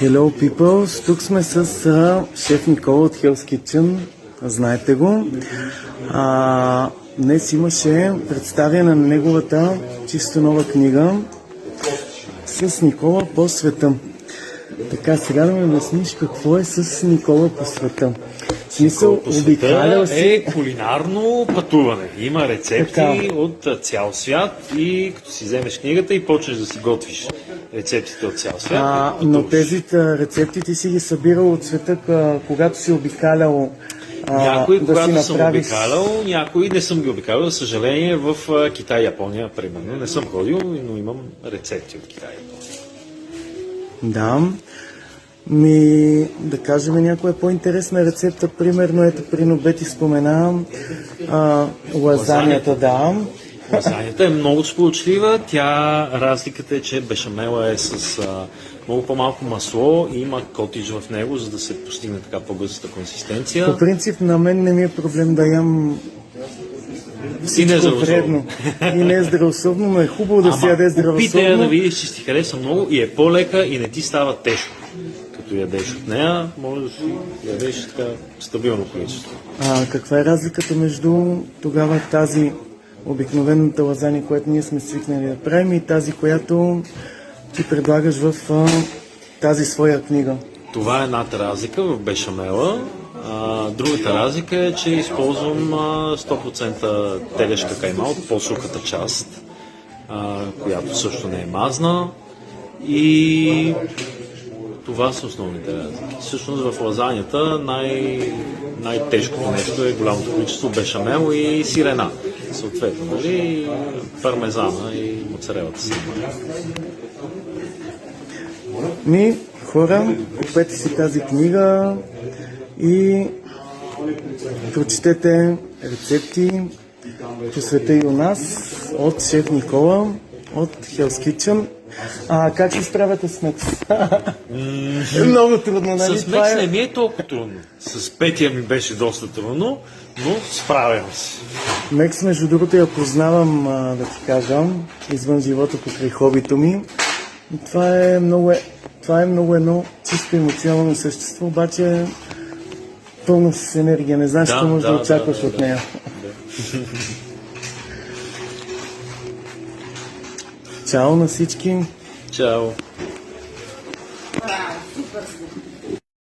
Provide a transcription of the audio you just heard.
Hello people, тук сме с шеф Никола от Hell's Kitchen, знаете го. Днес имаше представяне на неговата чисто нова книга с Никола по света. Така, сега да ми обясниш какво е с Никола по света. В смисъл, обикалял си... е кулинарно пътуване. Има рецепти от цял свят и като си вземеш книгата и почнеш да си готвиш рецептите от цял свят. Но тези рецепти ти си ги събирал от света, когато си обикалял някои, да когато си съм направиш... обикалял, някои не съм ги обикалял. За съжаление, в Китай и Япония, примерно, не съм ходил, но имам рецепти от Китай и Япония. Да. Да кажем някоя по-интересна рецепта, примерно, ето при Нобети спомена лазанията, да. Лазанията е много сполучлива. Разликата е, че бешамела е с много по-малко масло и има котидж в него, за да се постигне така по-гъста консистенция. По принцип, на мен не ми е проблем да ям всичко вредно. И не е здравословно, но е хубаво да се яде здравословно. Опитай я да видиш, че ти хареса много и е по-лека и не ти става тежко. Като ядеш от нея, може да си ядеш така стабилно количество. Каква е разликата между тогава тази обикновената лазания, която ние сме свикнали да правим, и тази, която ти предлагаш в тази своя книга? Това е едната разлика в бешамела. Другата разлика е, че използвам 100% телешка кайма от по-сухата част, която също не е мазна. И това са основните разлики. Всъщност в лазанията най-тежкото нещо е голямото количество бешамел и сирена. Съответно, нали, пармезана и моцарелата си. Хора, купете си тази книга и прочетете рецепти по света и у нас от шеф Никола от Hell's Kitchen. Как се справяте с Мекс? Много трудно, нали? С Мекс не ми е толкова трудно. С Петия ми беше доста трудно, но справям се. Мекс, между другото, я познавам, да ти кажа, извън живота покрай хобито ми. Това е много едно чисто емоционално същество, обаче пълно с енергия. Не знаеш какво можеш да очакваш от нея. Чао на всички! Чао! Супер!